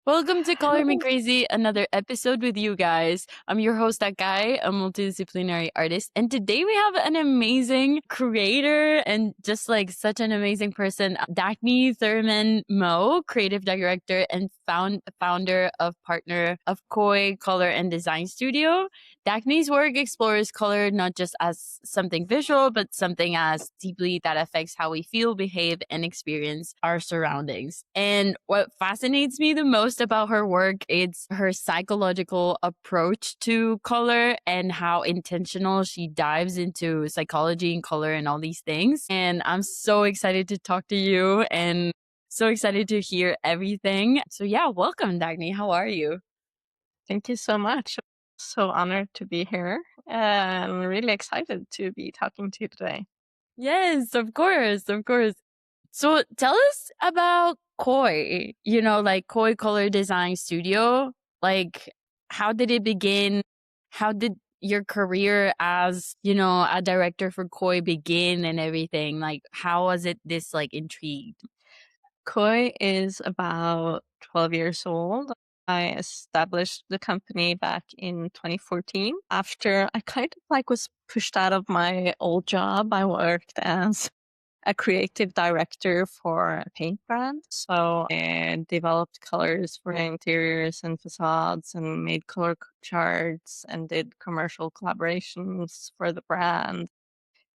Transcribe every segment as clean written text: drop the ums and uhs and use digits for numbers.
Welcome to Color Me Crazy, another episode with you guys. I'm your host, Akai, a multidisciplinary artist. And today we have an amazing creator and just like such an amazing person, Dagny Thurmann-Moe, creative director and founder of partner of Koi Color and Design Studio. Dagny's work explores color not just as something visual, but something as deeply that affects how we feel, behave, and experience our surroundings. And what fascinates me the most about her work is her psychological approach to color and how intentional she dives into psychology and color and all these things. And I'm so excited to talk to you and so excited to hear everything. So yeah, welcome, Dagny. How are you? Thank you so much. So honored to be here and really excited to be talking to you today. Yes, of course, of course. So tell us about Koi, like Koi Color Design Studio. Like, how did it begin? How did your career as, a director for Koi begin and everything? Like, how was it this like intrigued? Koi is about 12 years old. I established the company back in 2014 after I kind of like was pushed out of my old job. I worked as a creative director for a paint brand. So I developed colors for interiors and facades and made color charts and did commercial collaborations for the brand.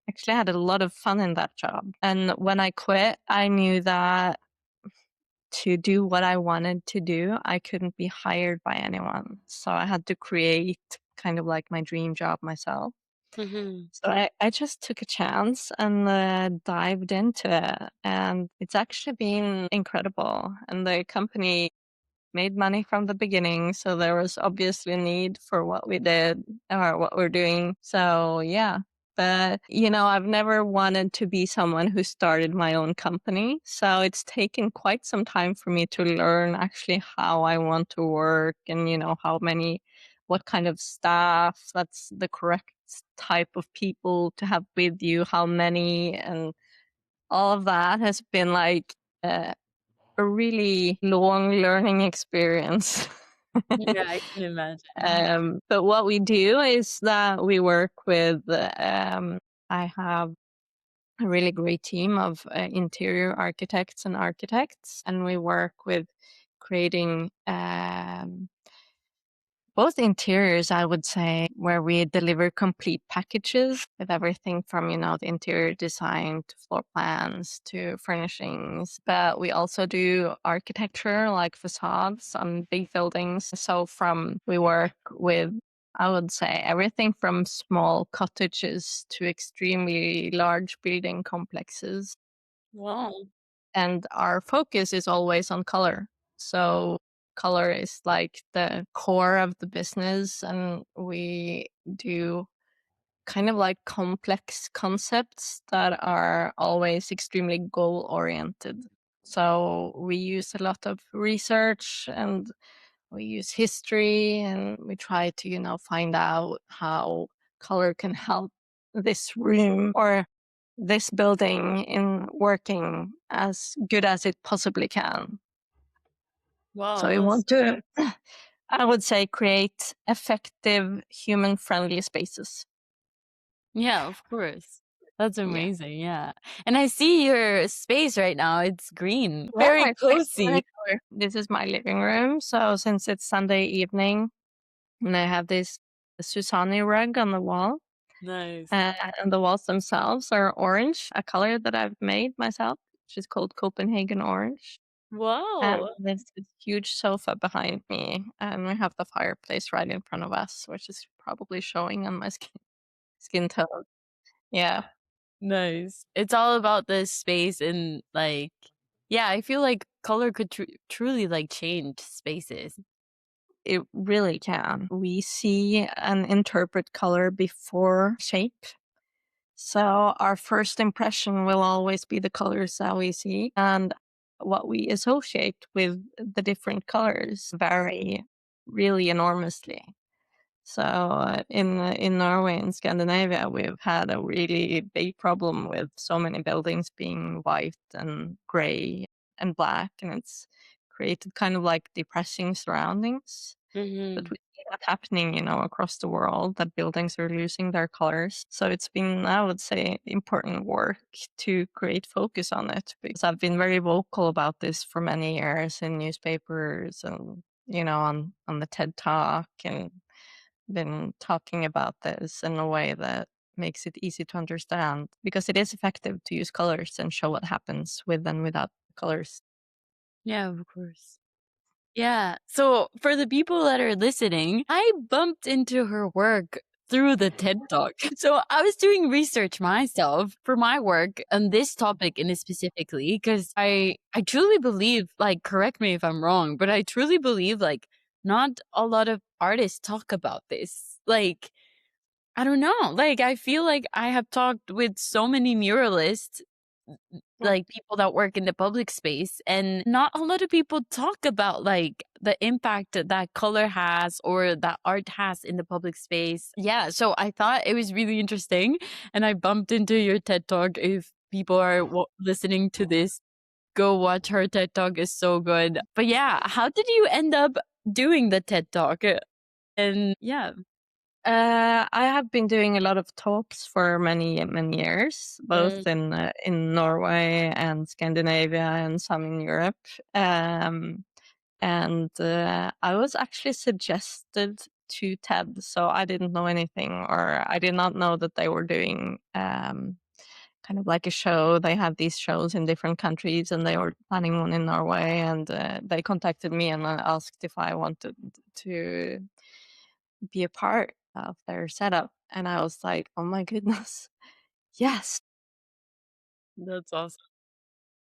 Actually, I had a lot of fun in that job. And when I quit, I knew that to do what I wanted to do, I couldn't be hired by anyone. So I had to create kind of like my dream job myself. Hmm. So I just took a chance and dived into it. And it's actually been incredible. And the company made money from the beginning. So there was obviously a need for what we did or what we're doing. So yeah. But, I've never wanted to be someone who started my own company. So it's taken quite some time for me to learn actually how I want to work and, what kind of staff, that's the correct type of people to have with you, how many, and all of that has been like a really long learning experience. Yeah, I can imagine. But what we do is that we work with, I have a really great team of interior architects and architects, and we work with creating both interiors, I would say, where we deliver complete packages with everything from, the interior design to floor plans to furnishings. But we also do architecture like facades on big buildings. So we work with, I would say, everything from small cottages to extremely large building complexes. Wow. And our focus is always on color. So color is like the core of the business, and we do kind of like complex concepts that are always extremely goal oriented. So we use a lot of research and we use history, and we try to, find out how color can help this room or this building in working as good as it possibly can. So Wow, we that's want to, I would say, create effective human friendly spaces. yeah, of course. That's Yeah. amazing. Yeah. And I see your space right now. It's green. Yeah, Very it's like cozy. this is my living room. So since it's Sunday evening and I have this Susani rug on the wall, Nice. and the walls themselves are orange, a color that I've made myself, which is called Copenhagen orange. And Wow. there's this huge sofa behind me, and we have the fireplace right in front of us, which is probably showing on my skin tone. Yeah, Nice. It's all about this space and like, yeah, I feel like color could truly like change spaces. it really can. We see and interpret color before shape. So our first impression will always be the colors that we see, and what we associate with the different colors vary really enormously. So in Norway and Scandinavia, we've had a really big problem with so many buildings being white and gray and black, and it's created kind of like depressing surroundings. But Hmm. we see that happening, across the world, that buildings are losing their colors. So it's been, I would say, important work to create focus on it, because I've been very vocal about this for many years in newspapers and, on the TED Talk, and been talking about this in a way that makes it easy to understand, because it is effective to use colors and show what happens with and without colors. Yeah, of course. Yeah. So for the people that are listening, I bumped into her work through the TED Talk. So I was doing research myself for my work on this topic in specifically because I truly believe, like, correct me if I'm wrong, but I truly believe like not a lot of artists talk about this. Like, I don't know. Like, I feel like I have talked with so many muralists, Mm. like people that work in the public space, and not a lot of people talk about like the impact that color has or that art has in the public space. Yeah, so I thought it was really interesting, and I bumped into your TED Talk. If people are listening to this, go watch her TED Talk. Is so good. But yeah, how did you end up doing the TED Talk? And yeah. I have been doing a lot of talks for many, many years, both in Norway and Scandinavia and some in Europe. Um, and I was actually suggested to TED, so I didn't know anything, or I did not know that they were doing kind of like a show. They have these shows in different countries, and they were planning one in Norway, and they contacted me and asked if I wanted to be a part of their setup. And I was like, oh my goodness, yes. That's awesome.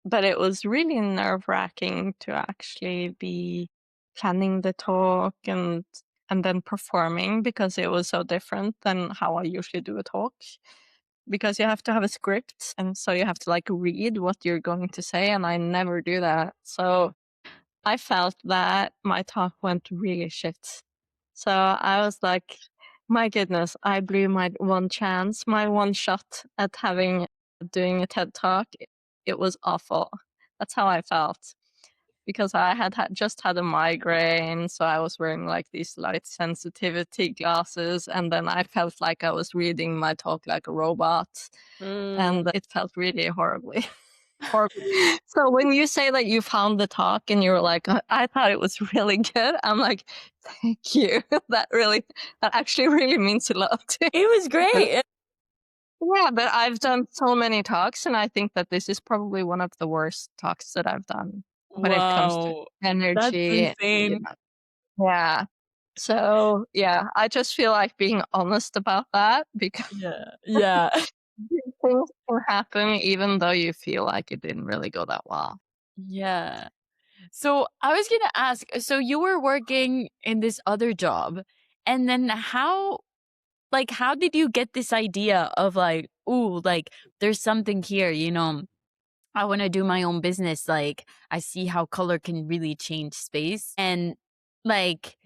But it was really nerve wracking to actually be planning the talk and then performing, because it was so different than how I usually do a talk. Because you have to have a script, and so you have to like read what you're going to say, and I never do that. So I felt that my talk went really shit. So I was like, my goodness, I blew my one chance, my one shot at doing a TED talk. It was awful. That's how I felt, because just had a migraine, so I was wearing like these light sensitivity glasses, and then I felt like I was reading my talk like a robot, Mm. and it felt really horribly. Horrible. So when you say that you found the talk and you're like, I thought it was really good," I'm like, "Thank you." That actually really means a lot. It was But great. yeah, but I've done so many talks, and I think that this is probably one of the worst talks that I've done when it comes to Wow. That's energy. insane. Yeah. So yeah, I just feel like being honest about that, because Yeah. Yeah. things can happen even though you feel like it didn't really go that well. Yeah. So I was gonna ask, so you were working in this other job, and then how did you get this idea of like, ooh, like there's something here, I want to do my own business. Like, I see how color can really change space. And like,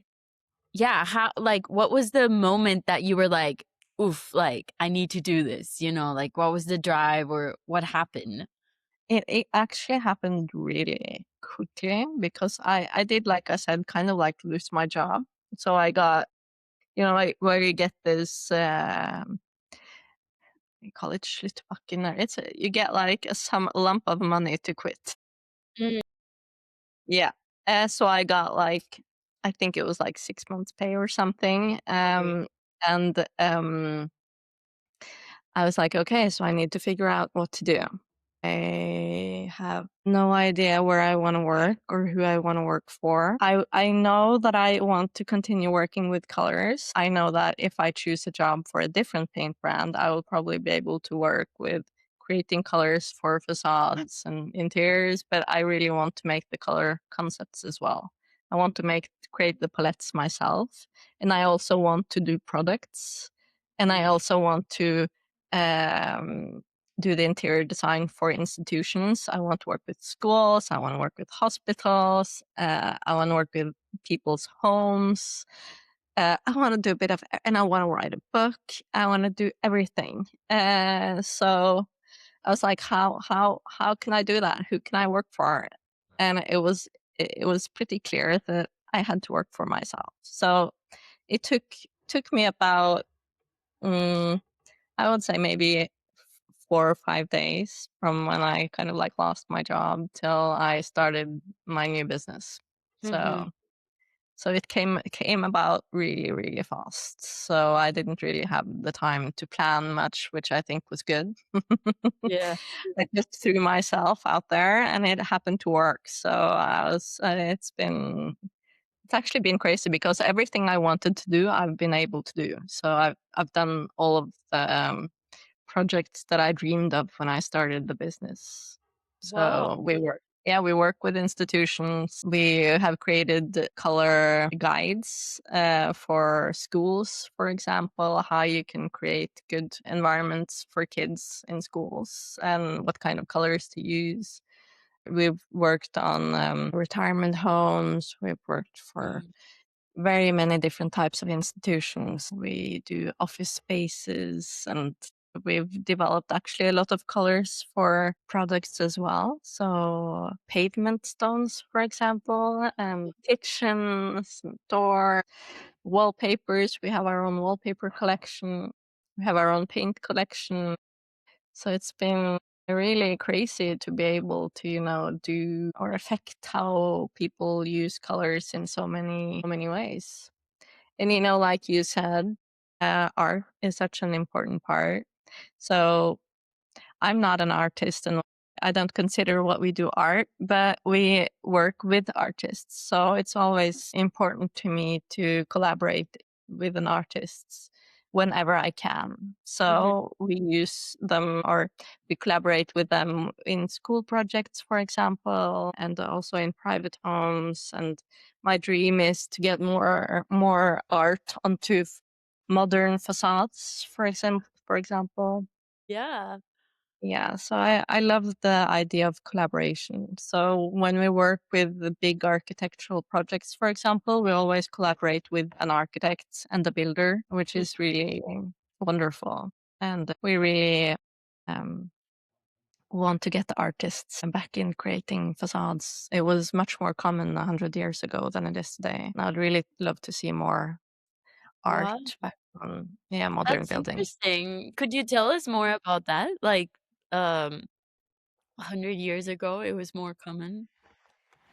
yeah, what was the moment that you were like, oof, like, I need to do this, like, what was the drive or what happened? It actually happened really quickly, because I did, like I said, kind of like lose my job. So I got, like where you get this, we call it sluttpakken. You get like some lump of money to quit. Mm. Yeah. So I got like, I think it was like 6 months pay or something. Okay. And I was like, okay, so I need to figure out what to do. I have no idea where I want to work or who I want to work for. I know that I want to continue working with colors. I know that if I choose a job for a different paint brand, I will probably be able to work with creating colors for facades and interiors, but I really want to make the color concepts as well. I want to create the palettes myself, and I also want to do products, and I also want to um, do the interior design for institutions. I want to work with schools. I want to work with hospitals. I want to work with people's homes. I want to do a bit of, and I want to write a book. I want to do everything. So I was like, how can I do that? Who can I work for? And it was pretty clear that I had to work for myself. So it took me about, I would say maybe 4 or 5 days from when I kind of like lost my job till I started my new business. Mm-hmm. So it came about really, really fast. So I didn't really have the time to plan much, which I think was good. Yeah. I just threw myself out there, and it happened to work. So I was. It's actually been crazy because everything I wanted to do, I've been able to do. So I've done all of the projects that I dreamed of when I started the business. Wow. So we work with institutions. We have created color guides for schools, for example, how you can create good environments for kids in schools and what kind of colors to use. We've worked on retirement homes. We've worked for Mm. very many different types of institutions. We do office spaces, and we've developed actually a lot of colors for products as well. So pavement stones, for example, kitchens, door, wallpapers. We have our own wallpaper collection. We have our own paint collection. So it's been really crazy to be able to, do or affect how people use colors in so many ways. And, like you said, art is such an important part. So I'm not an artist and I don't consider what we do art, but we work with artists. So it's always important to me to collaborate with an artist whenever I can. Mm-hmm. So we use them or we collaborate with them in school projects, for example, and also in private homes. And my dream is to get more art onto modern facades, for example. Yeah. Yeah, so I love the idea of collaboration. So when we work with the big architectural projects, for example, we always collaborate with an architect and a builder, which Mm. is really wonderful. And we really um, want to get the artists back in creating facades. It was much more common 100 years ago than it is today. And I'd really love to see more art Wow. back on, yeah, modern That's buildings. interesting. Could you tell us more about that? Like, 100 years ago, it was more common?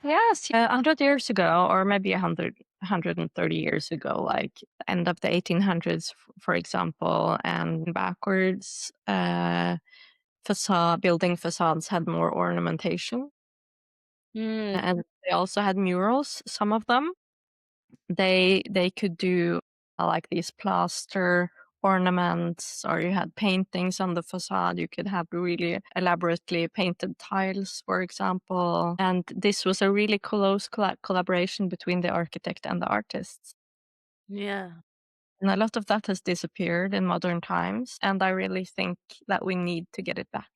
Yes, 100 years ago, or maybe 130 years ago, like end of the 1800s, for example, and backwards, building facades had more ornamentation, Mm. and they also had murals. Some of them, they could do like these plaster ornaments, or you had paintings on the facade. You could have really elaborately painted tiles, for example. And this was a really close collaboration between the architect and the artists. Yeah. And a lot of that has disappeared in modern times. And I really think that we need to get it back.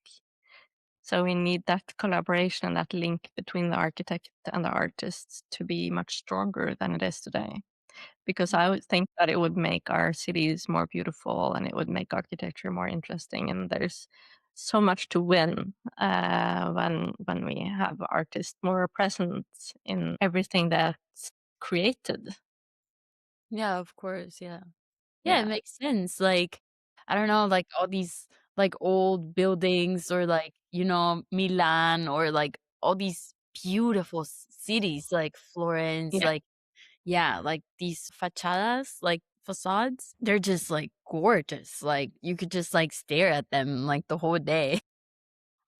So we need that collaboration and that link between the architect and the artists to be much stronger than it is today, because I would think that it would make our cities more beautiful and it would make architecture more interesting. And there's so much to win when we have artists more present in everything that's created. Yeah, of course, yeah. Yeah, it Yeah, makes sense, like, I don't know, like, all these, like, old buildings or, like, Milan or, like, all these beautiful cities, like Florence, yeah. like yeah, like, these fachadas, like, facades, they're just, like, gorgeous, like, you could just, like, stare at them, like, the whole day.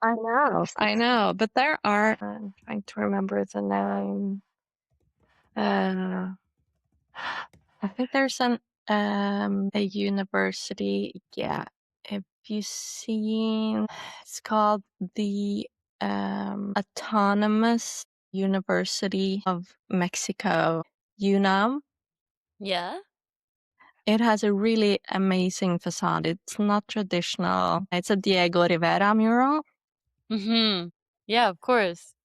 I know, but there are. I'm trying to remember the name. Uh, I think there's a university. Yeah, have you seen? It's called the Autonomous University of Mexico, UNAM. Yeah? It has a really amazing facade. It's not traditional. It's a Diego Rivera mural. Mhm. Yeah, of course.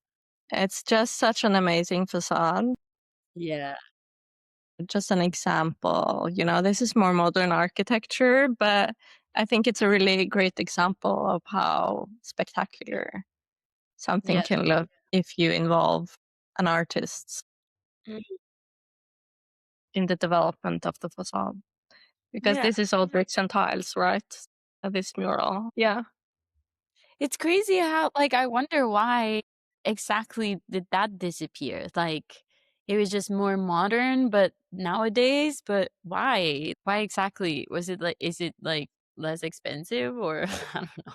It's just such an amazing facade. Yeah. Just an example, this is more modern architecture, but I think it's a really great example of how spectacular something Yeah. can look if you involve. and artists Mm. in the development of the facade. Because Yeah. this is all bricks and tiles, right? This mural. Yeah. It's crazy how, like, I wonder why exactly did that disappear? Like, it was just more modern, but nowadays, but why? Why exactly? Was it like, is it like less expensive or I don't know.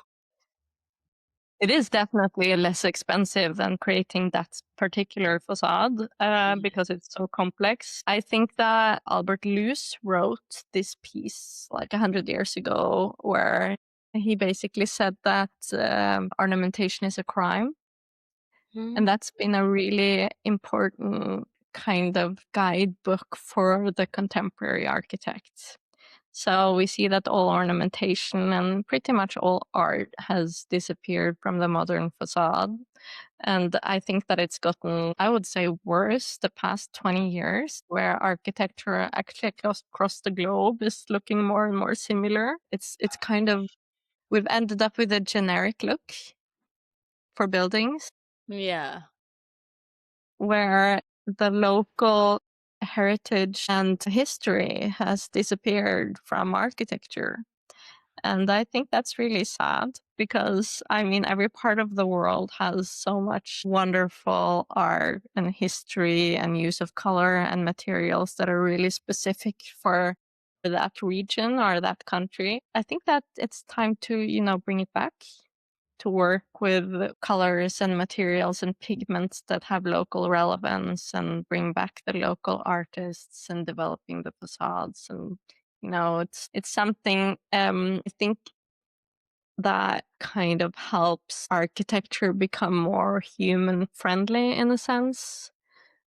It is definitely less expensive than creating that particular facade Yeah. because it's so complex. I think that Albert Loos wrote this piece like 100 years ago where he basically said that ornamentation is a crime. Mm, And that's been a really important kind of guidebook for the contemporary architects. So we see that all ornamentation and pretty much all art has disappeared from the modern facade. And I think that it's gotten, I would say, worse the past 20 years, where architecture actually across the globe is looking more and more similar. It's kind of, we've ended up with a generic look for buildings yeah. where the local heritage and history has disappeared from architecture. And I think that's really sad because, I mean, every part of the world has so much wonderful art and history and use of color and materials that are really specific for that region or that country. I think that it's time to, bring it back, to work with colors and materials and pigments that have local relevance and bring back the local artists and developing the facades. And it's something, I think, that kind of helps architecture become more human friendly in a sense.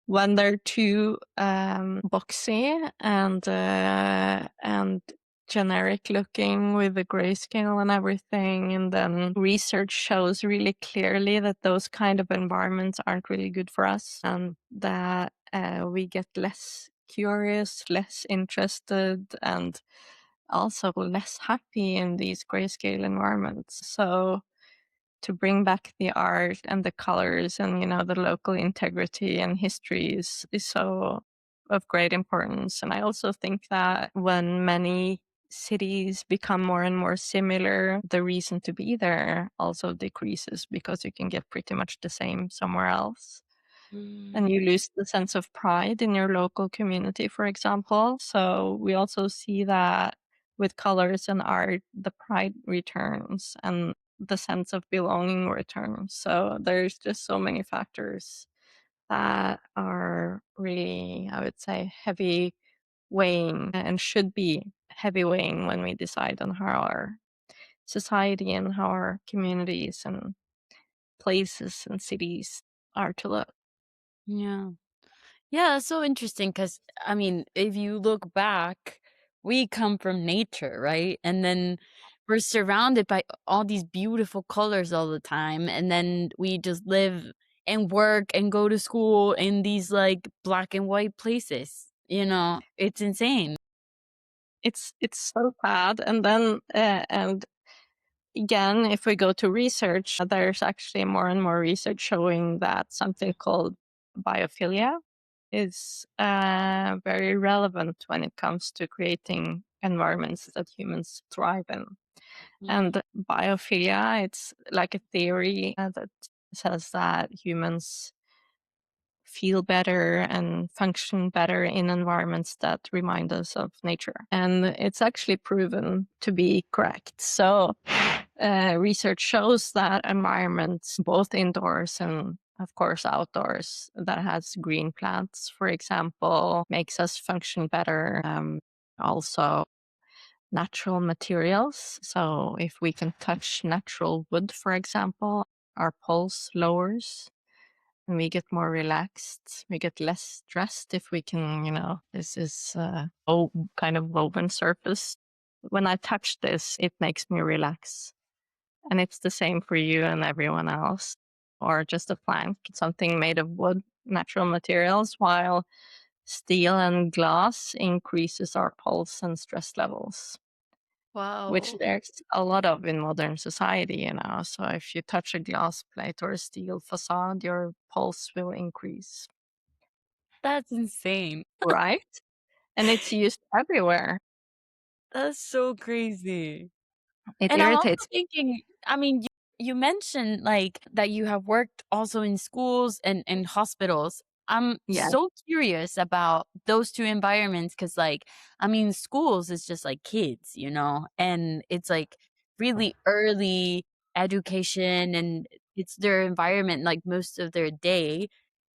When they're too boxy and generic looking with the grayscale and everything, and then research shows really clearly that those kind of environments aren't really good for us, and that we get less curious, less interested, and also less happy in these grayscale environments. So to bring back the art and the colors and the local integrity and history is so of great importance. And I also think that when many cities become more and more similar, the reason to be there also decreases because you can get pretty much the same somewhere else. Mm, And you lose the sense of pride in your local community, for example. So we also see that with colors and art, the pride returns and the sense of belonging returns. So there's just so many factors that are really, I would say, heavy weighing and should be heavy weighing when we decide on how our society and how our communities and places and cities are to look. yeah. Yeah, that's so interesting because, I mean, if you look back, we come from nature, right? And then we're surrounded by all these beautiful colors all the time. And then we just live and work and go to school in these like black and white places. It's insane. It's so sad. And then and again, if we go to research, there's actually more and more research showing that something called biophilia is very relevant when it comes to creating environments that humans thrive in. Mm, And biophilia, it's like a theory that says that humans feel better and function better in environments that remind us of nature. And it's actually proven to be correct. So, research shows that environments, both indoors and of course outdoors, that has green plants, for example, makes us function better. Also, natural materials. So, if we can touch natural wood, for example, our pulse lowers and we get more relaxed. We get less stressed if we can, this is kind of woven surface. When I touch this, it makes me relax. And it's the same for you and everyone else. Or just a plank, something made of wood, natural materials, while steel and glass increases our pulse and stress levels. which Wow. there's a lot of in modern society, So if you touch a glass plate or a steel facade, your pulse will increase, That's insane. right? And it's used everywhere. That's so crazy. It And I'm also irritates. thinking, I mean, you mentioned like that you have worked also in schools and hospitals. I'm Yeah, so curious about those two environments because, like, I mean, schools is just like kids, and it's like really early education and it's their environment like most of their day.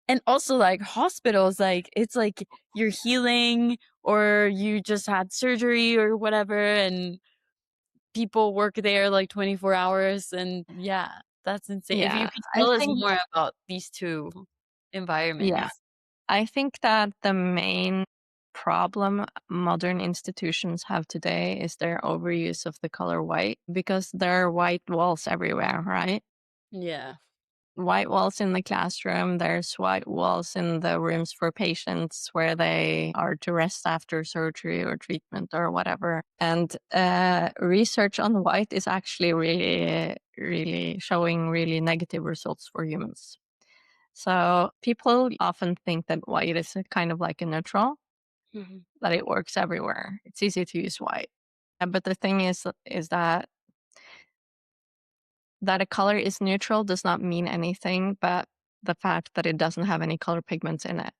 And also, like, hospitals, like, it's like you're healing or you just had surgery or whatever, and people work there like 24 hours, and yeah, that's insane. If you yeah. could I tell us think, more about these 2 yeah, environments. I think that the main problem modern institutions have today is their overuse of the color white because there are white walls everywhere, right? Yeah. White walls in the classroom, there's white walls in the rooms for patients where they are to rest after surgery or treatment or whatever. And research on white is actually really, really showing really negative results for humans. So people often think that white is a kind of like a neutral, Mhm. that it works everywhere. It's easy to use white. But the thing is that a color is neutral does not mean anything but the fact that it doesn't have any color pigments in it.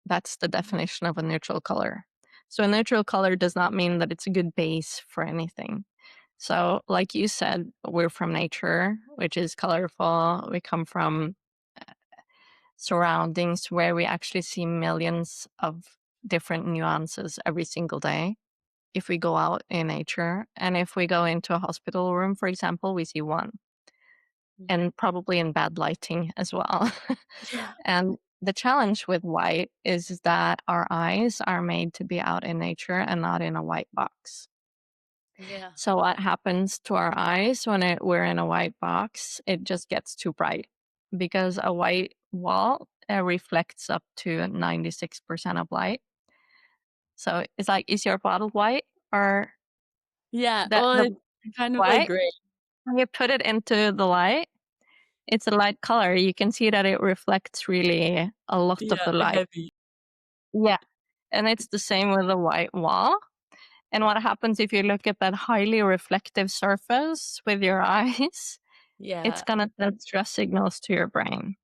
That's the definition of a neutral color. So a neutral color does not mean that it's a good base for anything. So, like you said, we're from nature, which is colorful. We come from surroundings where we actually see millions of different nuances every single day if we go out in nature. And if we go into a hospital room, for example, we see one, Mhm. and probably in bad lighting as well. Yeah. And the challenge with white is that our eyes are made to be out in nature and not in a white box. Yeah. So what happens to our eyes when we're in a white box? It just gets too bright because a white wall reflects up to 96% of light. So it's like, is your bottle white or Yeah, well, the it's kind of like white? gray. When you put it into the light, it's a light color. You can see that it reflects really a lot of Yeah, the light. heavy. Yeah. And it's the same with the white wall. And what happens if you look at that highly reflective surface with your eyes? It's Yeah. gonna send stress signals to your brain.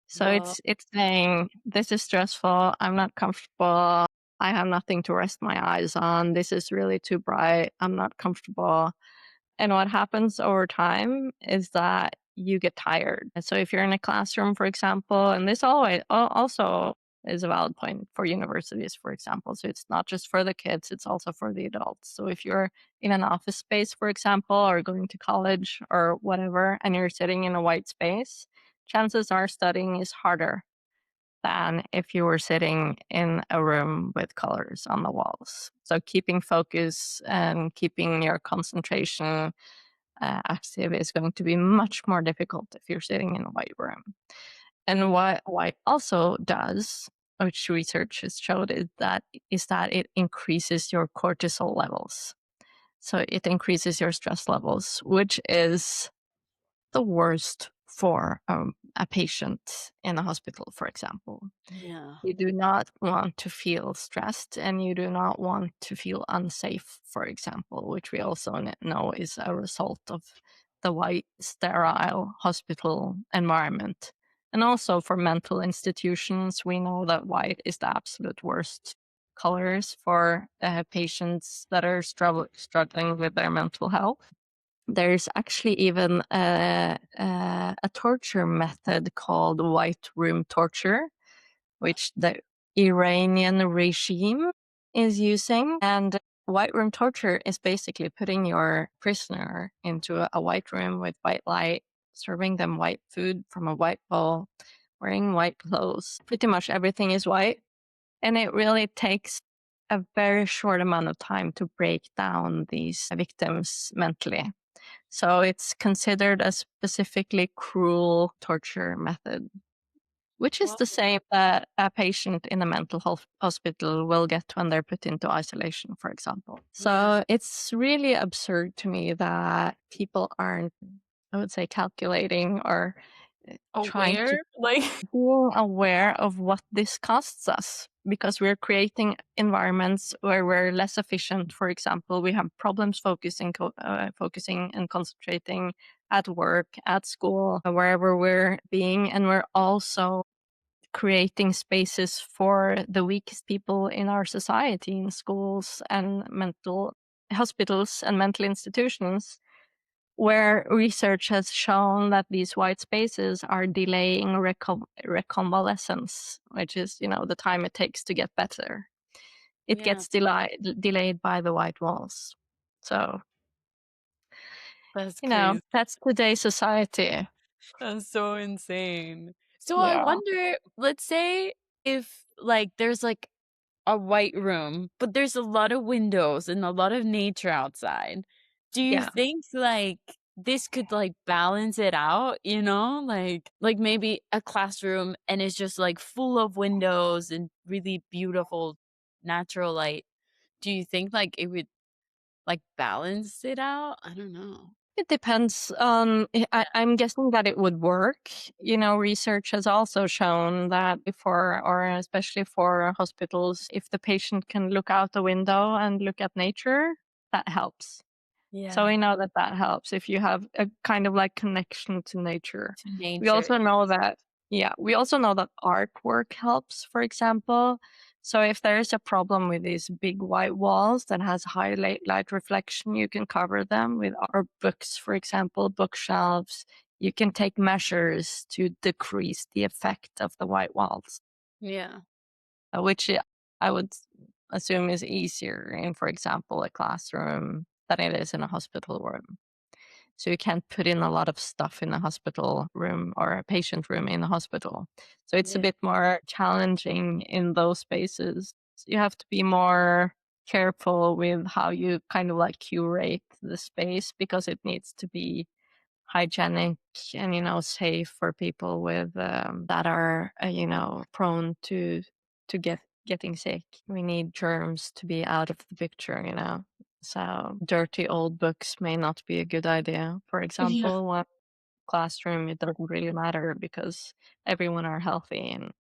So Well, it's saying, this is stressful, I'm not comfortable, I have nothing to rest my eyes on, this is really too bright, I'm not comfortable. And what happens over time is that you get tired. And so if you're in a classroom, for example, and this always also is a valid point for universities, for example. So it's not just for the kids, it's also for the adults. So if you're in an office space, for example, or going to college or whatever, and you're sitting in a white space, chances are studying is harder than if you were sitting in a room with colors on the walls. So keeping focus and keeping your concentration active is going to be much more difficult if you're sitting in a white room. And mhm. what white also does, which research has showed, is that it increases your cortisol levels. So it increases your stress levels, which is the worst for a patient in a hospital, for example. Yeah. You do not want to feel stressed and you do not want to feel unsafe, for example, which we also know is a result of the white, sterile hospital environment. And also for mental institutions, we know that white is the absolute worst colors for patients that are struggling with their mental health. There's actually even a torture method called white room torture, which the Iranian regime is using. And white room torture is basically putting your prisoner into a white room with white light, serving them white food from a white bowl, wearing white clothes. Pretty much everything is white. And it really takes a very short amount of time to break down these victims mentally. So it's considered a specifically cruel torture method. which is Wow. the same that a patient in a mental health hospital will get when they're put into isolation, for example. Yeah. So it's really absurd to me that people aren't, I would say, calculating or trying to Aware? Like being aware of what this costs us, because we're creating environments where we're less efficient. For example, we have problems focusing and concentrating at work, at school, wherever we're being, and we're also creating spaces for the weakest people in our society, in schools and mental hospitals and mental institutions, where research has shown that these white spaces are delaying reconvalescence, which is, the time it takes to get better. It yeah, gets delayed by the white walls. So, that's crazy. that's today's society. That's so insane. So I Yeah. wonder, let's say if like there's like a white room, but there's a lot of windows and a lot of nature outside. Do you Yeah. think like this could like balance it out, you know? Like maybe a classroom and it's just like full of windows and really beautiful natural light. Do you think like it would like balance it out? I don't know. It depends. I'm guessing that it would work. Research has also shown that before, or especially for hospitals, if the patient can look out the window and look at nature, that helps. So Yeah. we know that that helps if you have a kind of like connection to nature. To We nature. also know that, yeah, we also know that artwork helps, for example. So if there is a problem with these big white walls that has high light reflection, you can cover them with our books, for example, bookshelves. You can take measures to decrease the effect of the white walls, Yeah. which I would assume is easier in, for example, a classroom than it is in a hospital room. So you can't put in a lot of stuff in a hospital room or a patient room in a hospital. So it's a Yeah. bit more challenging in those spaces. You have to be more careful with how you kind of like curate the space, because it needs to be hygienic and, safe for people with that are, prone to getting sick. We need germs to be out of the picture. So dirty old books may not be a good idea. For Yeah. example, one classroom, it doesn't really matter because everyone are healthy and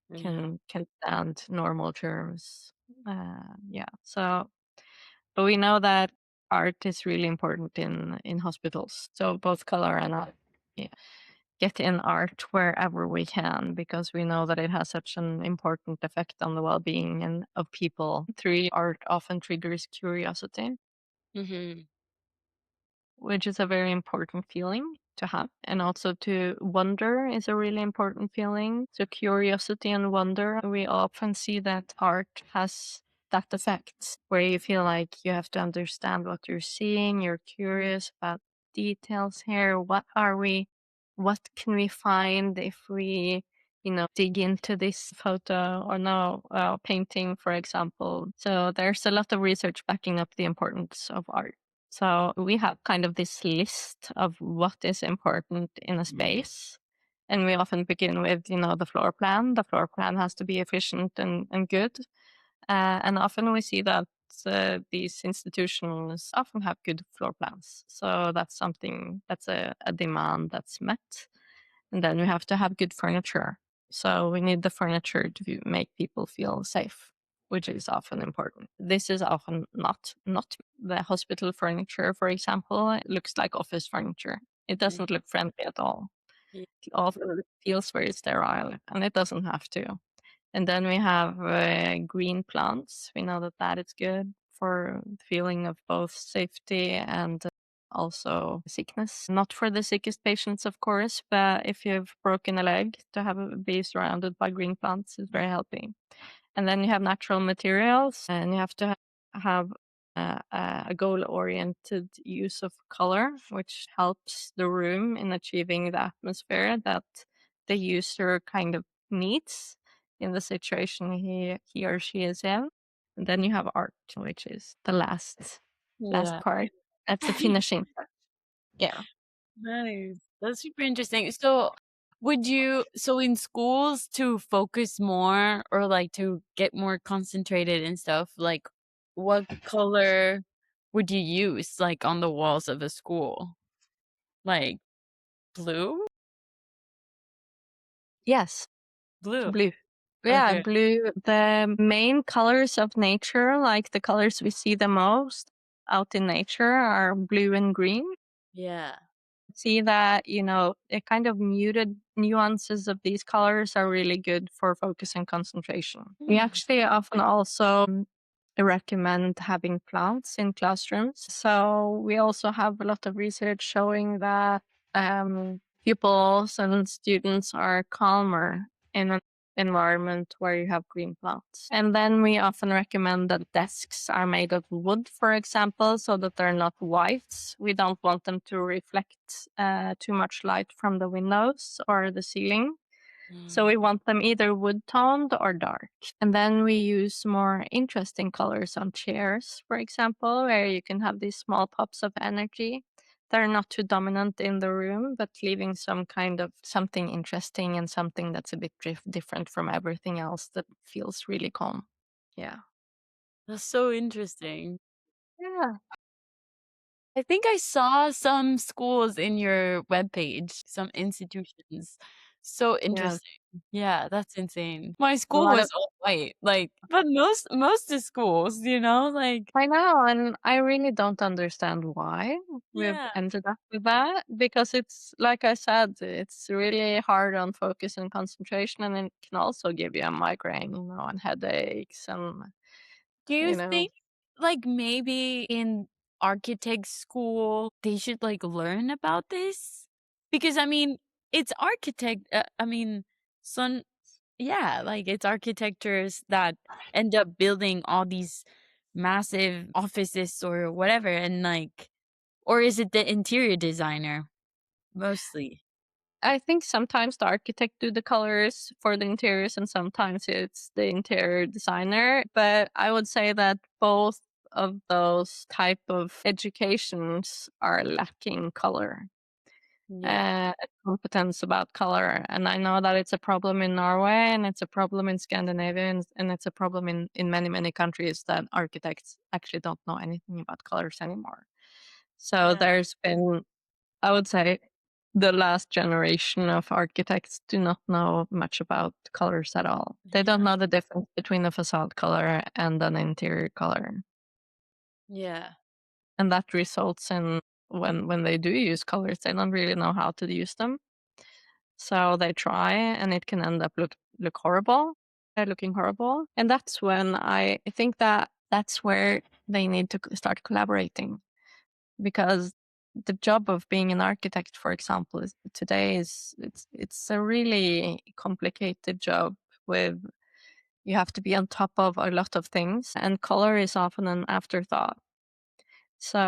Yeah. can stand normal germs. Yeah. So, but we know that art is really important in hospitals. So both color and art. Yeah. Get in art wherever we can, because we know that it has such an important effect on the well-being and of people. Through art often triggers curiosity, Mhm. which is a very important feeling to have. And also to wonder is a really important feeling. So curiosity and wonder, we often see that art has that effect where you feel like you have to understand what you're seeing, you're curious about details here. What can we find if we dig into this photo or no painting, for example. So there's a lot of research backing up the importance of art. So we have kind of this list of what is important in a space. And we often begin with, the floor plan. The floor plan has to be efficient and good. And often we see that these institutions often have good floor plans. So that's something that's a demand that's met. And then we have to have good furniture. So we need the furniture to make people feel safe, which is often important. This is often not the hospital furniture, for example. It looks like office furniture. It Mm. doesn't look friendly at all. Ye It also feels very sterile, and it doesn't have to. And then we have green plants. We know that that is good for the feeling of both safety and also sickness. Not for the sickest patients, of course, but if you've broken a leg, to have be surrounded by green plants is very healthy. And then you have natural materials, and you have to have a goal-oriented use of color, which helps the room in achieving the atmosphere that the user kind of needs in the situation he or she is in. And then you have art, which is the last Yeah. part. That's the finishing. Yeah. Nice. That's super interesting. So Would you so in schools to focus more or like to get more concentrated and stuff, like what color would you use like on the walls of a school? Like blue? Yes, Blue. blue. Yeah, Okay. blue. The main colors of nature, like the colors we see the most out in nature, are blue and green. Yeah. See that, the kind of muted nuances of these colors are really good for focus and concentration. We Mm. actually often also recommend having plants in classrooms. So we also have a lot of research showing that pupils and students are calmer in an environment where you have green plants. And then we often recommend that desks are made of wood, for example, so that they're not white. We don't want them to reflect too much light from the windows or the ceiling. So Mm. we want them either wood toned or dark. And then we use more interesting colors on chairs, for example, where you can have these small pops of energy. They're not too dominant in the room, but leaving some kind of something interesting and something that's a bit different from everything else that feels really calm. Yeah. That's so interesting. Yeah. I think I saw some schools in your webpage, some institutions. So Yeah. interesting. Yeah, that's insane. My A school lot of was all white, like, but most of schools, like I know, and I really don't understand why we've yeah. ended up with that because it's like I said, it's really hard on focus and concentration, and it can also give you a migraine, and headaches, and Do you you know, think, like, maybe in architect school, they should, like, learn about this? Because, I mean, it's I mean, some yeah, like, it's architectures that end up building all these massive offices or whatever, and, like or is it the interior designer mostly? I think sometimes the architect do the colors for the interiors, and sometimes it's the interior designer. But I would say that both of those type of educations are lacking color. Yeah. Competence about color. And I know that it's a problem in Norway and it's a problem in Scandinavia and it's a problem in many, many countries that architects actually don't know anything about colors anymore. So Yeah. there's been, I would say, the last generation of architects do not know much about colors at all. They don't Yeah. know the difference between a facade color and an interior color. Yeah. And that results in when they do use colors, they don't really know how to use them. So they try, and it can end up look horrible, looking horrible. And that's when I think that that's where they need to start collaborating because the job of being an architect, for example, today is it's a really complicated job with you have to be on top of a lot of things, and color is often an afterthought.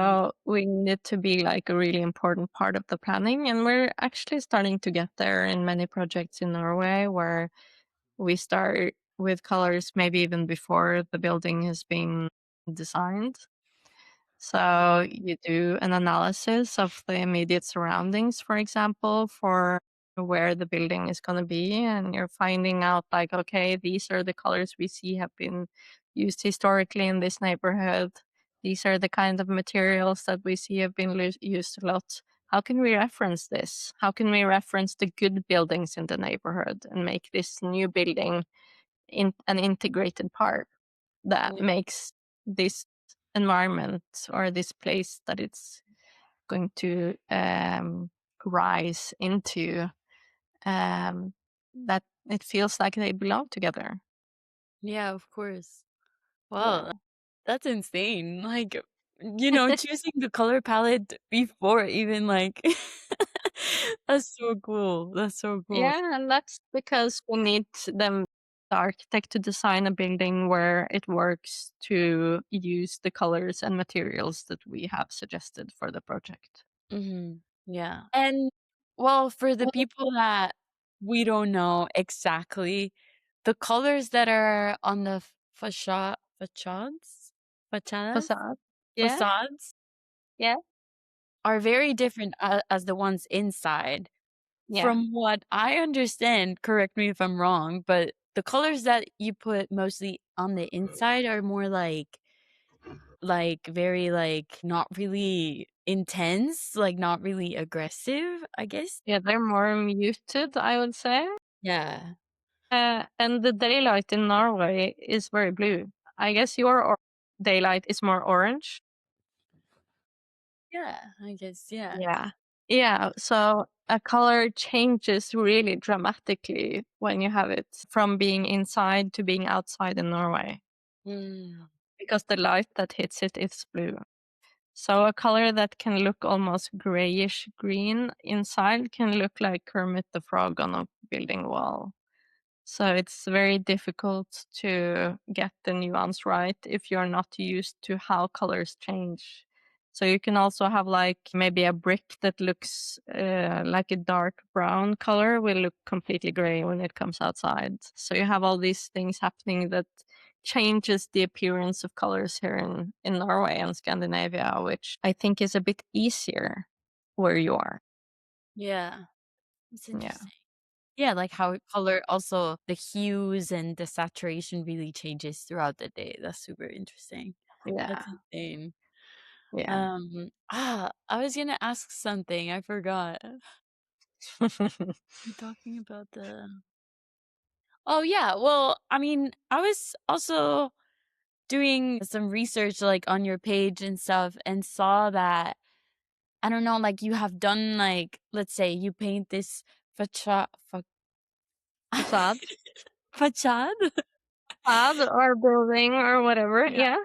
Mm. So we need to be like a really important part of the planning. And we're actually starting to get there in many projects in Norway where we start with colors maybe even before the building has been designed. So you do an analysis of the immediate surroundings, for example, for where the building is going to be. And you're finding out, like, okay, these are the colors we see have been used historically in this neighborhood. These are the kind of materials that we see have been used a lot. How can we reference this? How can we reference the good buildings in the neighborhood and make this new building an integrated part that Yeah. makes this environment or this place that it's going to rise into that it feels like they belong together. Yeah, of course. Wow, Yeah. that's insane. Like, choosing the color palette before even like that's so cool. That's so cool. Yeah, and that's because we need the architect to design a building where it works to use the colors and materials that we have suggested for the project. Mhm. Yeah. And well, for the people that we don't know exactly, the colors that are on the facades? Facade. Yeah, Facades yeah. are very different as the ones inside. Yeah. from what I understand, correct me if I'm wrong, but the colors that you put mostly on the inside are more like very like not really intense, like not really aggressive, I guess. Yeah, they're more muted, I would say. Yeah. And the daylight in Norway is very blue. I guess your daylight is more orange. Yeah, I guess, yeah. Yeah. Yeah, so a color changes really dramatically when you have it from being inside to being outside in Norway Mm. because the light that hits it is blue. So a color that can look almost grayish green inside can look like Kermit the Frog on a building wall. So it's very difficult to get the nuance right if you're not used to how colors change. So you can also have like maybe a brick that looks like a dark brown color will look completely gray when it comes outside. So you have all these things happening that changes the appearance of colors here in Norway and Scandinavia, which I think is a bit easier where you are. Yeah, it's Yeah. interesting. Yeah, like how color also the hues and the saturation really changes throughout the day. That's super interesting. Yeah. That's insane. Yeah. I was gonna ask something, I forgot. We're talking about the Oh, yeah, well, I mean, I was also doing some research, like, on your page and stuff and saw that, I don't know, like, you have done, like, let's say you paint this facha fa Facade. facade? Facade or building or whatever. Yeah. Yeah.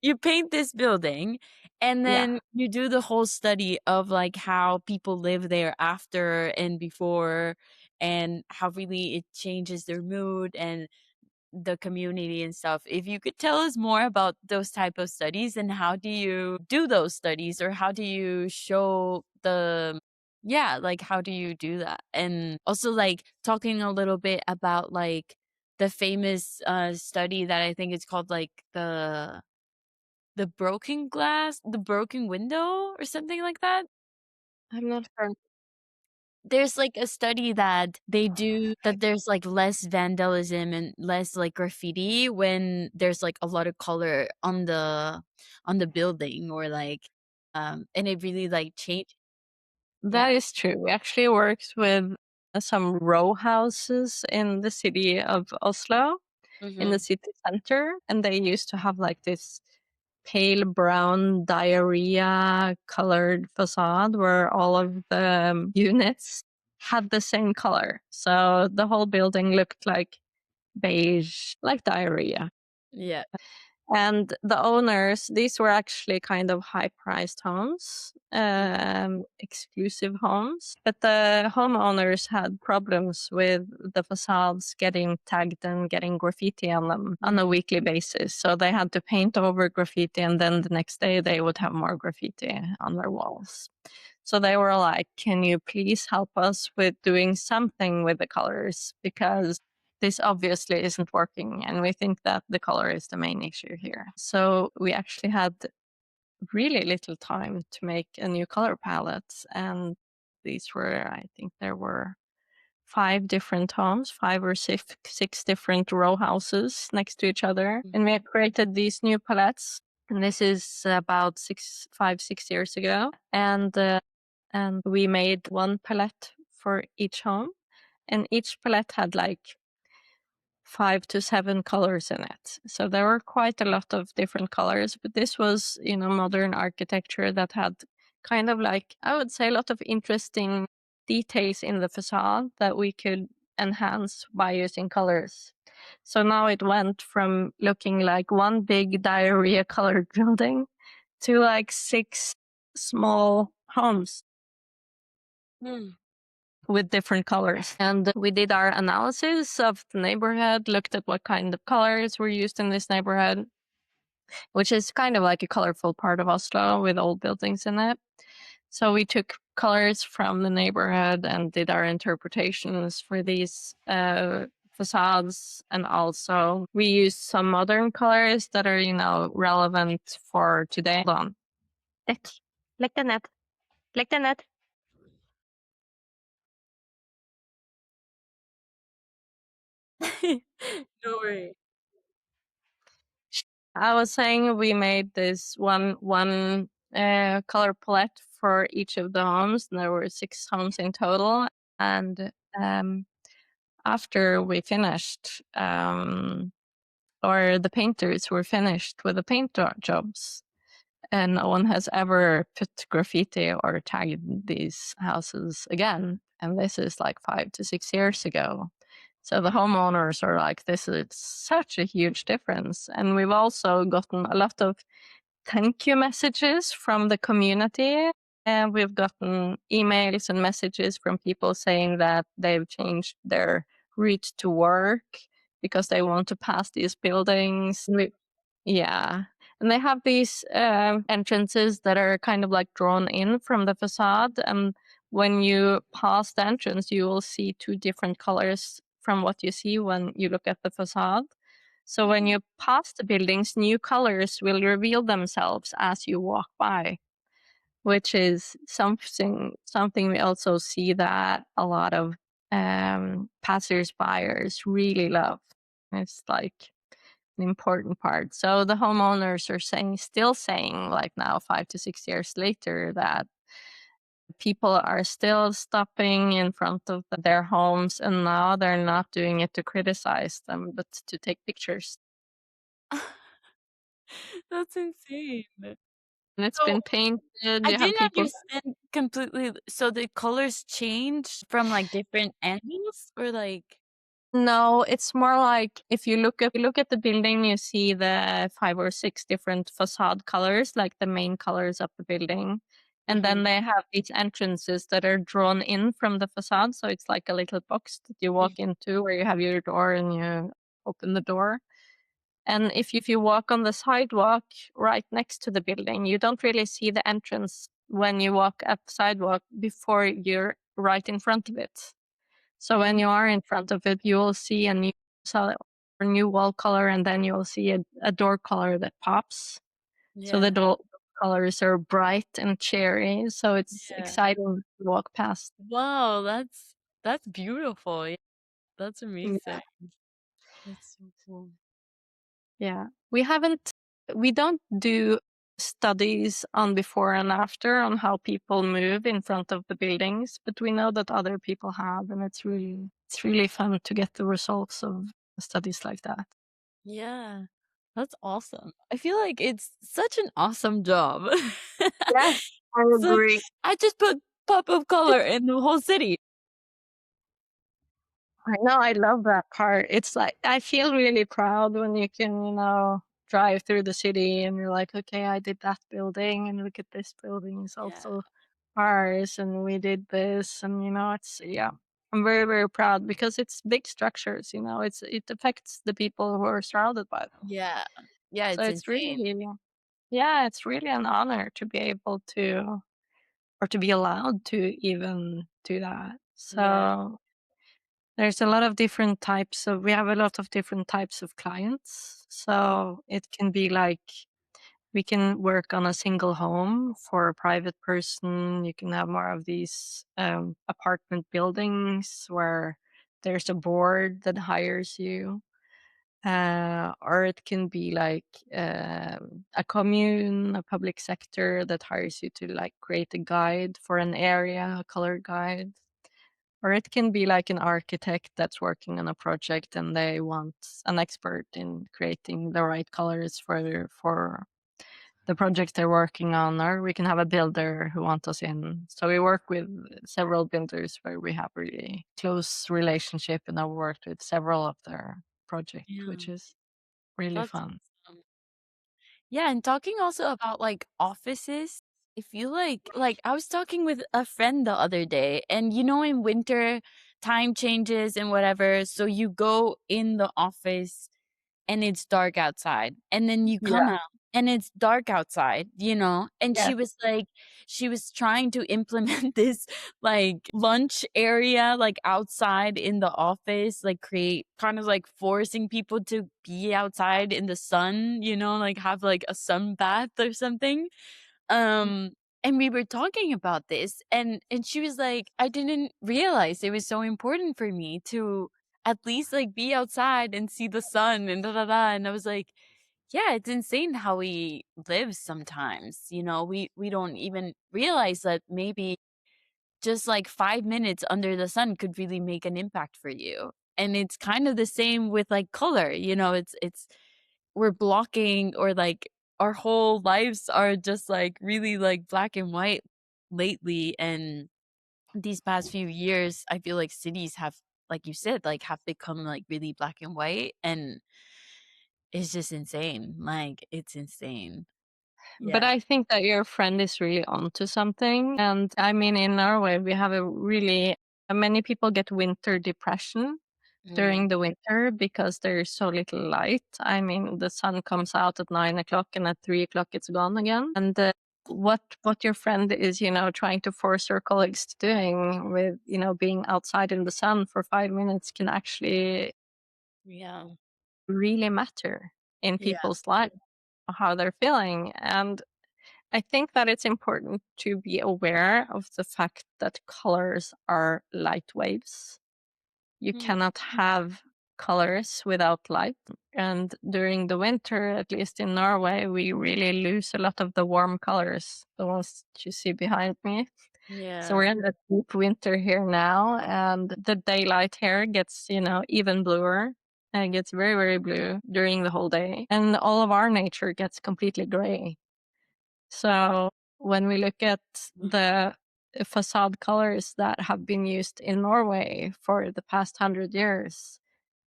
You paint this building, and Yeah. then you do the whole study of, like, how people live there after and before, and how really it changes their mood and the community and stuff. If you could tell us more about those type of studies and how do you do those studies or how do you show the yeah, like how do you do that? And also like talking a little bit about like the famous study that I think is called like the broken glass, the broken window or something like that. I'm not sure. There's, like, a study that they do that there's, like, less vandalism and less, like, graffiti when there's, like, a lot of color on the building or, like, and it really, like, changed That yeah. is true. We actually worked with some row houses in the city of Oslo, in the Mhm. city center, and they used to have like this pale brown diarrhea colored facade where all of the units had the same color. So the whole building looked like beige, like diarrhea. Yeah. And the owners, these were actually kind of high priced homes, Mhm. exclusive homes. But the homeowners had problems with the facades getting tagged and getting graffiti on them on a Mhm. weekly basis. So they had to paint over graffiti, and then the next day they would have more graffiti on their walls. So they were like, can you please help us with doing something with the colors? Because this obviously isn't working. And we think that the color is the main issue here. So we actually had really little time to make a new color palette. And these were, I think there were five different homes, five or six different row houses next to each other. Mhm. And we have created these new palettes. And this is about 6 years ago. And we made one palette for each home. And each palette had like 5 to 7 colors in it. So there were quite a lot of different colors, but this was, modern architecture that had kind of like, I would say, a lot of interesting details in the facade that we could enhance by using colors. So now it went from looking like one big diarrhea colored building to like 6 small homes Mm. with different colors. And we did our analysis of the neighborhood, looked at what kind of colors were used in this neighborhood, which is kind of like a colorful part of Oslo with old buildings in it. So we took colors from the neighborhood and did our interpretations for these facades. And also we used some modern colors that are, relevant for today. Hold on. Lick the net. Lick the net. No worry. I was saying we made this one color palette for each of the homes, and there were 6 homes in total. And after we finished, or the painters were finished with the jobs, and no one has ever put graffiti or tagged these houses again. And this is like 5 to 6 years ago. So the homeowners are like, this is such a huge difference. And we've also gotten a lot of thank you messages from the community. And we've gotten emails and messages from people saying that they've changed their route to work because they want to pass these buildings. Yeah. And they have these entrances that are kind of like drawn in from the facade. And when you pass the entrance, you will see 2 different colors from what you see when you look at the facade. So when you pass the buildings, new colors will reveal themselves as you walk by, which is something we also see that a lot of passers-byers really love. It's like an important part. So the homeowners are still saying, like now 5 to 6 years later, that people are still stopping in front of their homes, and now they're not doing it to criticize them, but to take pictures. That's insane. And it's So been painted. I You have didn't people. understand completely. So the colors change from like different angles or like No, it's more like if you look at the building, you see the 5 or 6 different facade colors, like the main colors of the building. And Mhm. then they have these entrances that are drawn in from the facade. So it's like a little box that you walk into where you have your door and you open the door. And if you walk on the sidewalk right next to the building, you don't really see the entrance when you walk up the sidewalk before you're right in front of it. So when Mm, you are in front of it, you will see a new wall color, and then you will see a door color that pops. So the yeah, door colors are bright and cheery. So it's yeah. exciting to walk past. Wow, that's beautiful. Yeah, that's Yeah. amazing. That's so cool. Yeah. We don't do studies on before and after on how people move in front of the buildings, but we know that other people have, and it's really fun to get the results of studies like that. Yeah, that's awesome. I feel like it's such an awesome job. Yes, I It's like, agree. I just put pop of color in the whole city. I know, I love that part. It's like I feel really proud when you can, drive through the city and you're like, okay, I did that building and look at this building is Yeah, also ours and we did this and it's yeah. I'm very, very proud because it's big structures, it affects the people who are surrounded by them. yeah, yeah, So it's it's insane. really yeah, it's really an honor to be able to or to be allowed to even do that. Yeah, So there's a lot of different types of we have a lot of different types of clients. So it can be like we can work on a single home for a private person. You can have more of these apartment buildings where there's a board that hires you. Or it can be like a commune, a public sector that hires you to like create a guide for an area, a color guide. Or it can be like an architect that's working on a project and they want an expert in creating the right colors for the project they're working on. Or we can have a builder who wants us in. So we work with several builders where we have really close relationship, and I've worked with several of their projects, yeah, which is really that's fun. awesome. Yeah, and talking also about like offices, I feel like I was talking with a friend the other day, and in winter, time changes and whatever, so you go in the office and it's dark outside. And then you Yeah. come out and it's dark outside. And Yes. she was trying to implement this like lunch area like outside in the office, like create kind of like forcing people to be outside in the sun, like have like a sun bath or something. Um and we were talking about this and she was like, I didn't realize it was so important for me to at least like be outside and see the sun and da da da. And I was like, yeah, it's insane how we live sometimes. You know, we don't even realize that maybe just like 5 minutes under the sun could really make an impact for you. And it's kind of the same with like color, you know, it's we're blocking or like our whole lives are just like really like black and white lately. And these past few years, I feel like cities have, like you said, like have become like really black and white, and it's just insane. Like it's insane. But Yeah. I think that your friend is really onto something. And I mean, in Norway, we have a really many people get winter depression during Mm. the winter because there's so little light. I mean, the sun comes out at 9 o'clock and at 3 o'clock it's gone again. And what your friend is, trying to force her colleagues to doing with, being outside in the sun for 5 minutes can actually Yeah. really matter in Yeah. people's lives, how they're feeling. And I think that it's important to be aware of the fact that colors are light waves. You Mm. cannot have colors without light. And during the winter, at least in Norway, we really lose a lot of the warm colors, the ones that you see behind me. So we're Yeah. in the deep winter here now, and the daylight here gets, even bluer. And it gets very, very blue during the whole day. And all of our nature gets completely gray. So when we look at the facade colors that have been used in Norway for the past 100 years,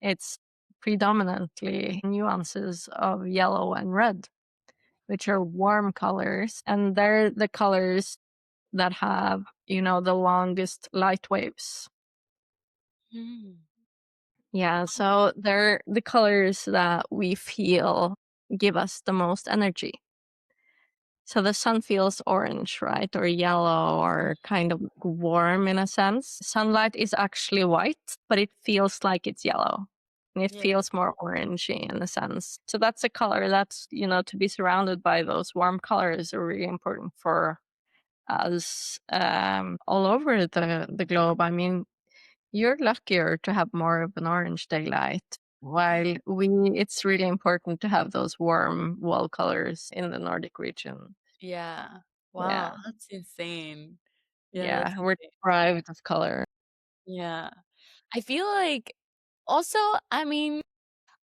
it's predominantly nuances of yellow and red, which are warm colors. And they're the colors that have, the longest light waves. Mm. Yeah, so they're the colors that we feel give us the most energy. So the sun feels orange, right? Or yellow or kind of warm in a sense. Sunlight is actually white, but it feels like it's yellow. And it Yeah. feels more orangey in a sense. So that's a color that's, to be surrounded by those warm colors are really important for us all over the globe. I mean, you're luckier to have more of an orange daylight. While it's really important to have those warm wall colors in the Nordic region. Yeah. Wow, Yeah. that's insane. Yeah, that's Yeah, we're insane. deprived of color. Yeah. I feel like also, I mean,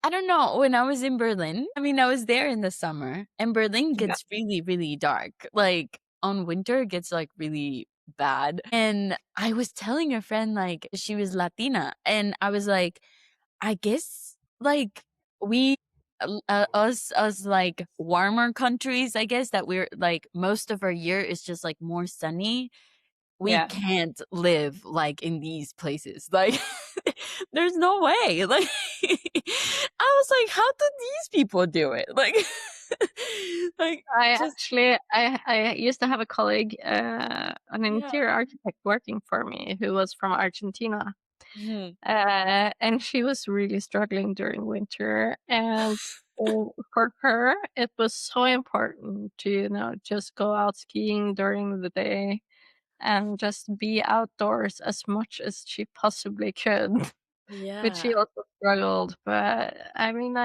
I don't know, when I was in Berlin, I mean, I was there in the summer, and Berlin Yeah. gets really, really dark. Like, on winter, it gets, like, really bad, and I was telling a friend, like, she was Latina, and I was like, I guess, like, we us, like, warmer countries, I guess, that we're like, most of our year is just, like, more sunny. We Yeah. can't live, like, in these places, like, there's no way, like, I was like, "How do these people do it?" Like like, I just actually I used to have a colleague, an yeah. interior architect working for me who was from Argentina. Mhm. And she was really struggling during winter. And for her, it was so important to, just go out skiing during the day and just be outdoors as much as she possibly could. But Yeah. she also struggled. But I mean,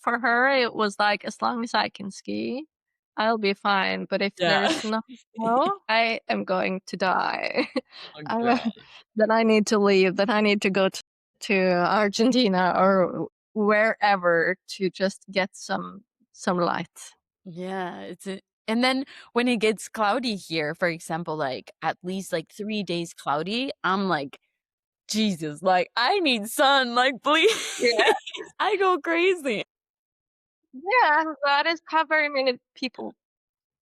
for her, it was like, as long as I can ski, I'll be fine. But if Yeah. there's no snow, I am going to die. Oh Uh, god. then I need to leave. Then I need to go to Argentina or wherever to just get some light. Yeah, it's a and then when it gets cloudy here, for example, like, at least, like, 3 days cloudy, I'm like, "Jesus, like, I need sun, like, please." Yeah, I go crazy. yeah, that is how very many people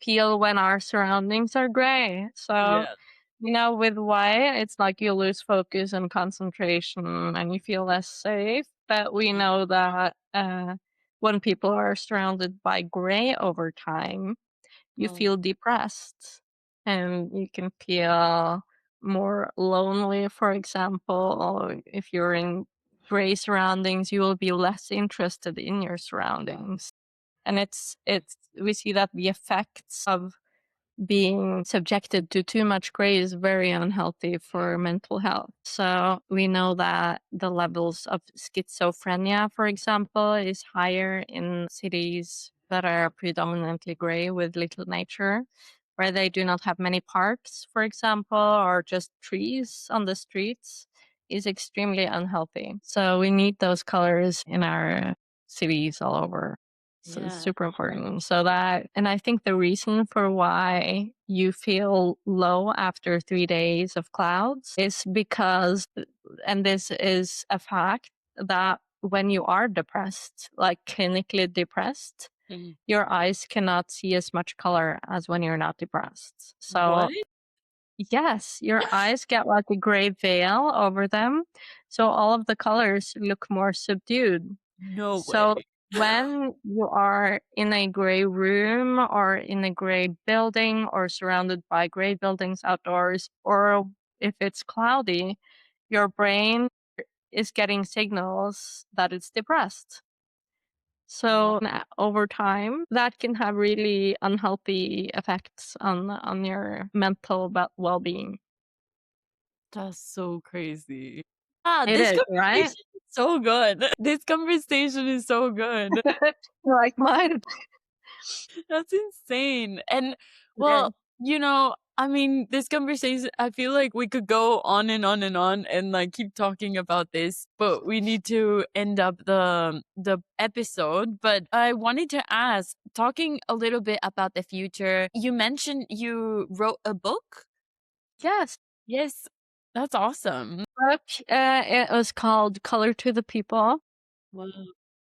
feel when our surroundings are gray. So, Yeah. with white, it's like you lose focus and concentration and you feel less safe. But we know that when people are surrounded by gray over time, you Mm. feel depressed and you can feel more lonely, for example. Or if you're in gray surroundings, you will be less interested in your surroundings. And it's we see that the effects of being subjected to too much gray is very unhealthy for mental health. So we know that the levels of schizophrenia, for example, is higher in cities that are predominantly gray with little nature, where they do not have many parks, for example, or just trees on the streets, is extremely unhealthy. So we need those colors in our cities all over. So it's Yeah. super important. So that, and I think the reason for why you feel low after 3 days of clouds is because, and this is a fact, that when you are depressed, like clinically depressed, Mhm. your eyes cannot see as much color as when you're not depressed. So What? yes, your eyes get like a gray veil over them. So all of the colors look more subdued. No way. So when you are in a gray room or in a gray building or surrounded by gray buildings outdoors, or if it's cloudy, your brain is getting signals that it's depressed. Wow. So over time, that can have really unhealthy effects on your mental well-being. That's so crazy. Ah, It this is, right? conversation is so good. This conversation is so good. Like mine. That's insane. And Yeah. well, I mean, this conversation, I feel like we could go on and on and on and like keep talking about this, but we need to end up the episode. But I wanted to ask, talking a little bit about the future, you mentioned you wrote a book? Yes. Yes. That's awesome. Book, it was called Color to the People. Wow.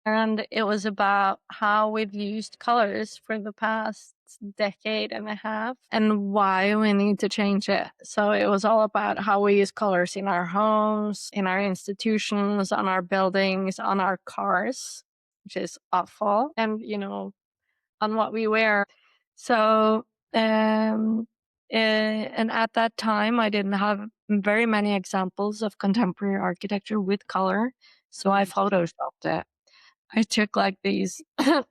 And it was about how we've used colors for the past decade and a half and why we need to change it. So it was all about how we use colors in our homes, in our institutions, on our buildings, on our cars, which is awful, and, on what we wear. So, and at that time, I didn't have very many examples of contemporary architecture with color. So I Mhm. photoshopped it. I took like these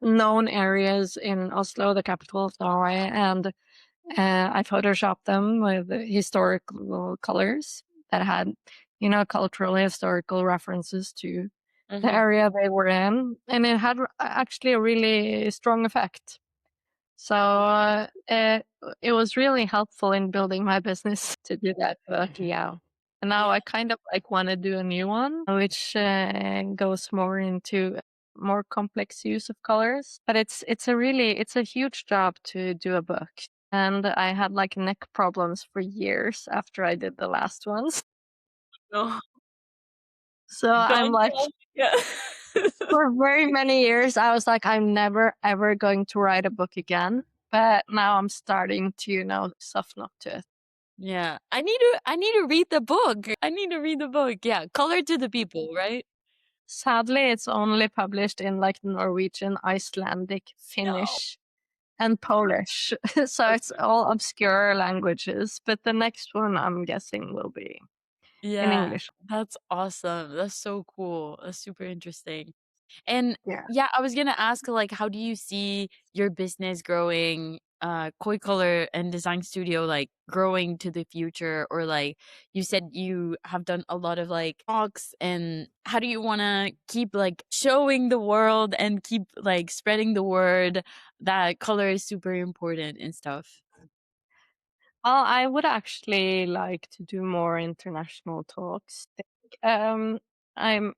known areas in Oslo, the capital of Norway, and I photoshopped them with historical colors that had, cultural historical references to the Mhm. area they were in, and it had actually a really strong effect. So it was really helpful in building my business to do that. But yeah, and now Yeah. I kind of like want to do a new one, which goes more into more complex use of colors. But it's a huge job to do a book, and I had like neck problems for years after I did the last ones. No. So I'm Don't like, tell me. Yeah. for very many years, I was like, I'm never ever going to write a book again. But now I'm starting to, soften up to it. Yeah. I need to read the book. I need to read the book. Yeah. Color to the People, right? Sadly, it's only published in like Norwegian, Icelandic, No. Finnish, and Polish. So it's Okay. all obscure languages. But the next one, I'm guessing, will be in Yeah. English. That's awesome. That's so cool. That's super interesting. And Yeah. yeah, I was gonna ask, like, how do you see your business growing, Koi Color and Design Studio, like, growing to the future? Or like you said you have done a lot of like talks, and how do you wanna keep like showing the world and keep like spreading the word that color is super important and stuff? Well, I would actually like to do more international talks. Um, I'm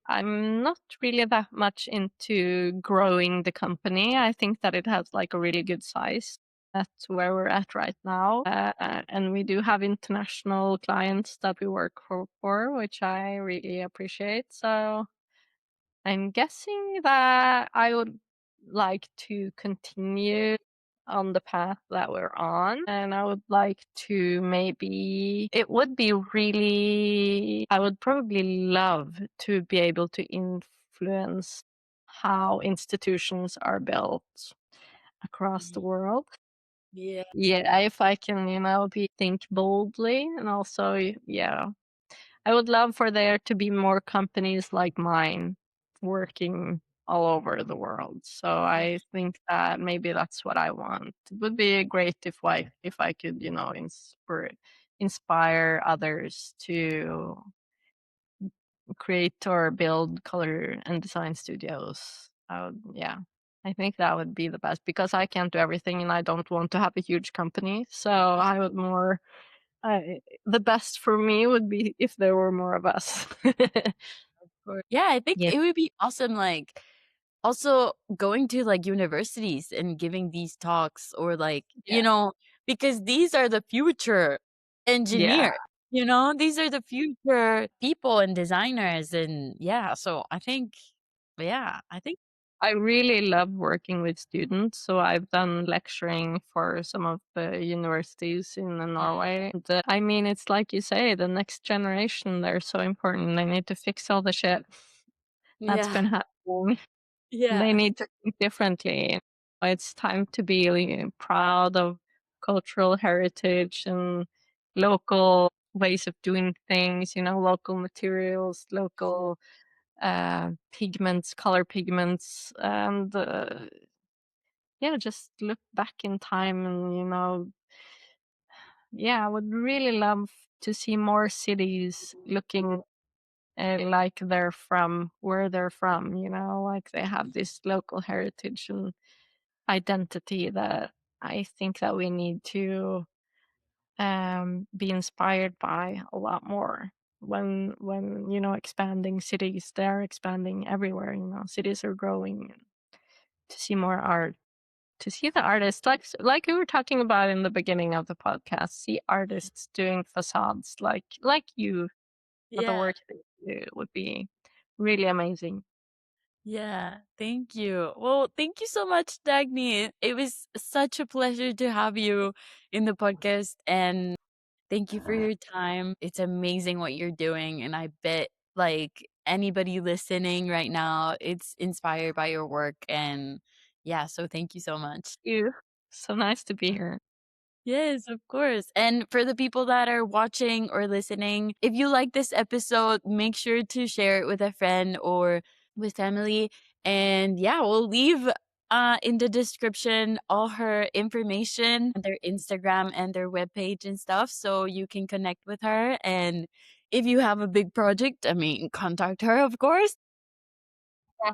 not really that much into growing the company. I think that it has like a really good size. That's where we're at right now, and we do have international clients that we work for, which I really appreciate. So I'm guessing that I would like to continue on the path that we're on. And I would like to maybe, it would be really, I would probably love to be able to influence how institutions are built across the Mhm. world. Yeah. Yeah, if I can, think boldly, and also, yeah, I would love for there to be more companies like mine working all over the world. So I think that maybe that's what I want. It would be great if I could, you know, inspire others to create or build color and design studios. Yeah, I think that would be the best because I can't do everything and I don't want to have a huge company. So I would more, the best for me would be if there were more of us. Or yeah, I think Yeah, it would be awesome, like, also going to, like, universities and giving these talks or, like, yeah, because these are the future yeah. engineers, you know? These are the future people and designers and yeah, so I think I really love working with students, so I've done lecturing for some of the universities in Norway. And, I mean, it's like you say, the next generation, they're so important. They need to fix all the shit that's yeah, been happening. They yeah, need to think differently. It's time to be proud of cultural heritage and local ways of doing things, you know, local materials, local pigments, color pigments, and yeah, just look back in time and, you know, yeah, I would really love to see more cities looking like they're from where they're from, you know, like they have this local heritage and identity that I think that we need to be inspired by a lot more when you know expanding cities. They're expanding everywhere, you know, cities are growing. To see more art, to see the artists, like we were talking about in the beginning of the podcast, see artists doing facades like you, for the yeah. work that you do would be really amazing. Yeah, thank you. Well, thank you so much, Dagny. It was such a pleasure to have you in the podcast, and thank you for your time. It's amazing what you're doing, and I bet like anybody listening right now, it's inspired by your work. And yeah, so thank you so much. You, so nice to be here. Yes, of course. And for the people that are watching or listening, if you like this episode, make sure to share it with a friend or with family. And yeah, we'll leave in the description all her information, their Instagram and their webpage and stuff so you can connect with her. And if you have a big project, I mean, contact her, of course. Yeah.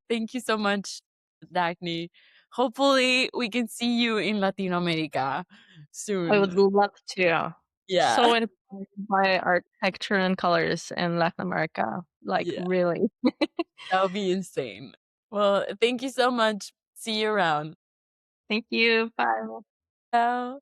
Thank you so much, Dagny. Hopefully, we can see you in Latin America I soon. would love to. Yeah. So inspired by architecture and colors in Latin America, like Yeah. really. That would be insane. Well, thank you so much. See you around. Thank you. Bye. Ciao.